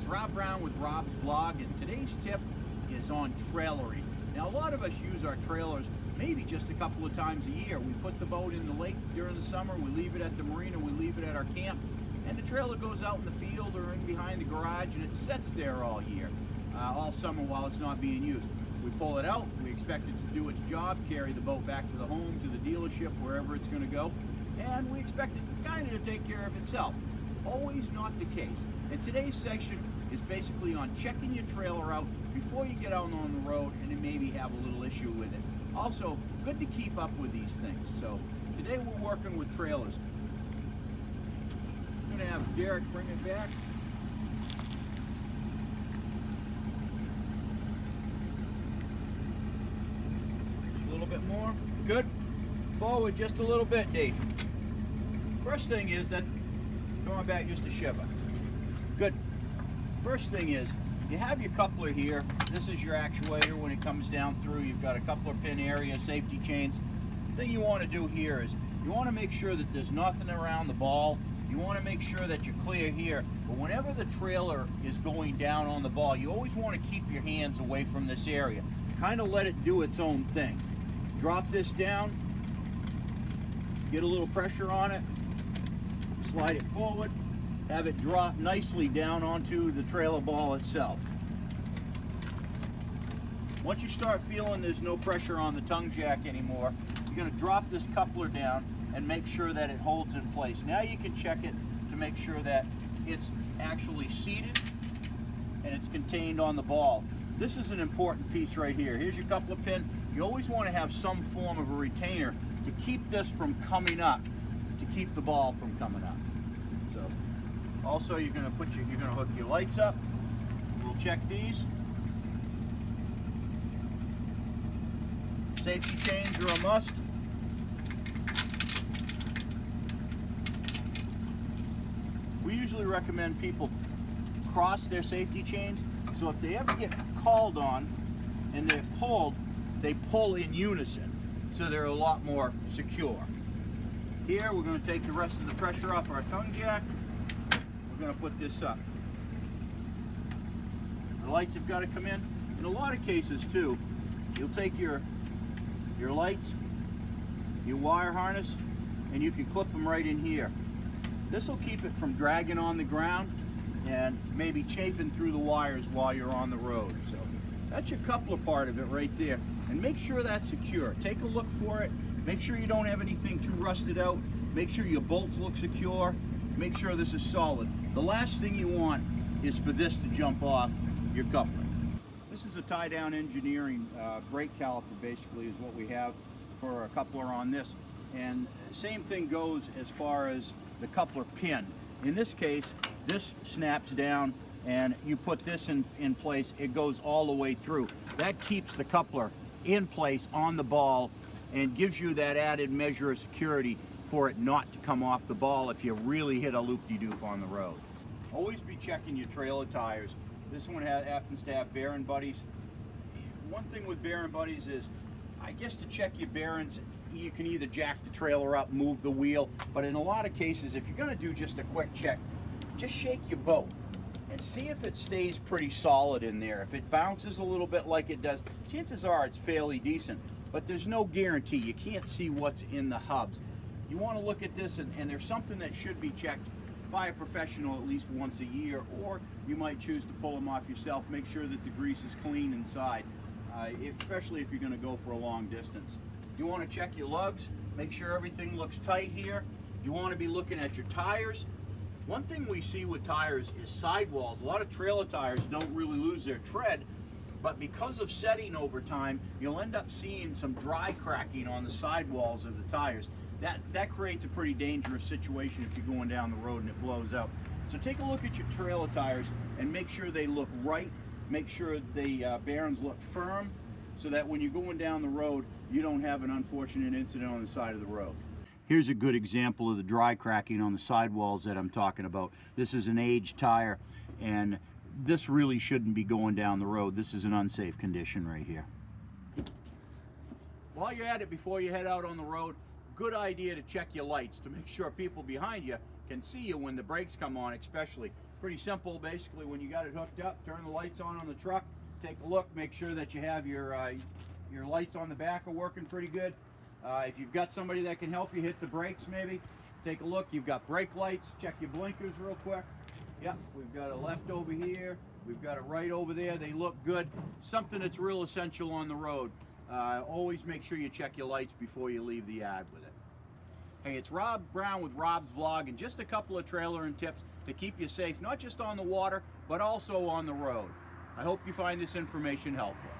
Rob Brown with Rob's Vlog, and today's tip is on trailering. Now, a lot of us use our trailers maybe just a couple of times a year. We put the boat in the lake during the summer, we leave it at the marina, we leave it at our camp, and the trailer goes out in the field or in behind the garage, and it sits there all year, all summer while it's not being used. We pull it out, we expect it to do its job, carry the boat back to the home, to the dealership, wherever it's going to go, and we expect it kind of to take care of itself. Always not the case. And today's section is basically on checking your trailer out before you get out on the road and then maybe have a little issue with it. Also, good to keep up with these things. So today we're working with trailers. I'm going to have Derek bring it back. A little bit more. Good. Forward just a little bit, Dave. First thing is that, going back just a shiver. Good. First thing is, you have your coupler here. This is your actuator when it comes down through. You've got a coupler pin area, safety chains. The thing you want to do here is, you want to make sure that there's nothing around the ball. You want to make sure that you're clear here. But whenever the trailer is going down on the ball, you always want to keep your hands away from this area. Kind of let it do its own thing. Drop this down. Get a little pressure on it. Slide it forward, have it drop nicely down onto the trailer ball itself. Once you start feeling there's no pressure on the tongue jack anymore, you're going to drop this coupler down and make sure that it holds in place. Now you can check it to make sure that it's actually seated and it's contained on the ball. This is an important piece right here. Here's your coupler pin. You always want to have some form of a retainer to keep this from coming up, to keep the ball from coming up. So, also you're going to hook your lights up. We'll check these. Safety chains are a must. We usually recommend people cross their safety chains, so if they ever get called on and they're pulled, they pull in unison, so they're a lot more secure. Here, we're going to take the rest of the pressure off our tongue jack. We're going to put this up. The lights have got to come in. In a lot of cases, too, you'll take your lights, your wire harness, and you can clip them right in here. This will keep it from dragging on the ground and maybe chafing through the wires while you're on the road. So that's your coupler part of it right there. And make sure that's secure. Take a look for it. Make sure you don't have anything too rusted out. Make sure your bolts look secure. Make sure this is solid. The last thing you want is for this to jump off your coupler. This is a tie-down engineering brake caliper, basically, is what we have for a coupler on this. And same thing goes as far as the coupler pin. In this case, this snaps down and you put this in place, it goes all the way through. That keeps the coupler in place on the ball and gives you that added measure of security for it not to come off the ball if you really hit a loop-de-doop on the road. Always be checking your trailer tires. This one happens to have bearing buddies. One thing with bearing buddies is, I guess to check your bearings, you can either jack the trailer up, move the wheel, but in a lot of cases, if you're going to do just a quick check, just shake your boat and see if it stays pretty solid in there. If it bounces a little bit like it does, chances are it's fairly decent, but there's no guarantee. You can't see what's in the hubs. You want to look at this, and there's something that should be checked by a professional at least once a year, or you might choose to pull them off yourself. Make sure that the grease is clean inside, especially if you're going to go for a long distance. You want to check your lugs, make sure everything looks tight here. You want to be looking at your tires. One thing we see with tires is sidewalls. A lot of trailer tires don't really lose their tread, but because of setting over time, you'll end up seeing some dry cracking on the sidewalls of the tires. That creates a pretty dangerous situation if you're going down the road and it blows out. So take a look at your trailer tires and make sure they look right. Make sure the bearings look firm so that when you're going down the road, you don't have an unfortunate incident on the side of the road. Here's a good example of the dry cracking on the sidewalls that I'm talking about. This is an aged tire, and this really shouldn't be going down the road. This is an unsafe condition right here. While you're at it, before you head out on the road, good idea to check your lights to make sure people behind you can see you when the brakes come on, especially. Pretty simple. Basically, when you got it hooked up, turn the lights on the truck, take a look, make sure that you have your lights on the back are working pretty good. If you've got somebody that can help you, hit the brakes maybe. Take a look. You've got brake lights. Check your blinkers real quick. Yep, we've got a left over here. We've got a right over there. They look good. Something that's real essential on the road. Always make sure you check your lights before you leave the yard with it. Hey, it's Rob Brown with Rob's Vlog, and just a couple of trailer and tips to keep you safe, not just on the water, but also on the road. I hope you find this information helpful.